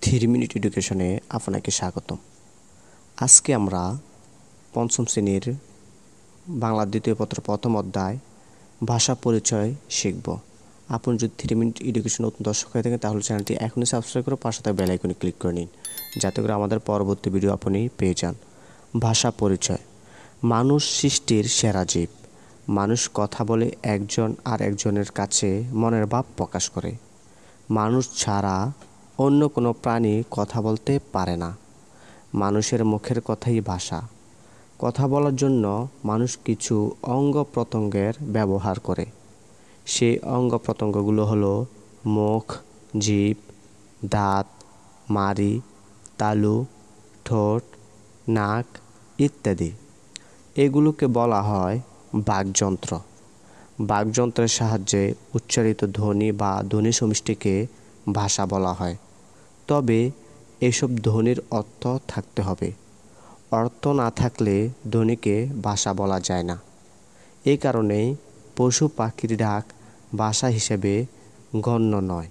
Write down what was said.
3 minute এডুকেশনে আপনাকে স্বাগতম। আজকে আমরা পঞ্চম শ্রেণীর বাংলা দ্বিতীয় পত্র প্রথম অধ্যায় ভাষা পরিচয় শিখব। আপনি যদি 3 মিনিট এডুকেশন নতুন দর্শক হয়ে থাকেন তাহলে চ্যানেলটি এখনই সাবস্ক্রাইব করে পাশে থাকা বেল আইকনে ক্লিক করে নিন, যাতে করে আমাদের পরবর্তী ভিডিও আপনি পেয়ে যান। ভাষা পরিচয়। মানুষ সৃষ্টির সেরা জীব। মানুষ কথা বলে একজন আর একজনের কাছে মনের ভাব প্রকাশ করে। মানুষ ছাড়া অন্য কোনো প্রাণী কথা বলতে পারে না। মানুষের মুখের কথাই ভাষা। কথা বলার জন্য মানুষ কিছু অঙ্গ প্রত্যঙ্গের ব্যবহার করে। সেই অঙ্গ প্রত্যঙ্গগুলো হলো মুখ, জিভ, দাঁত, মাড়ি, তালু, ঠোঁট, নাক ইত্যাদি। এগুলোকে বলা হয় বাকযন্ত্র। বাকযন্ত্রের সাহায্যে উচ্চারিত ধ্বনি বা ধ্বনি সমষ্টিকে ভাষা বলা হয়। তবে এসব ধ্বনির অর্থ থাকতে হবে। অর্থ না থাকলে ধ্বনিকে ভাষা বলা যায় না। এই কারণেই পশু পাখির ডাক ভাষা হিসেবে গণ্য নয়।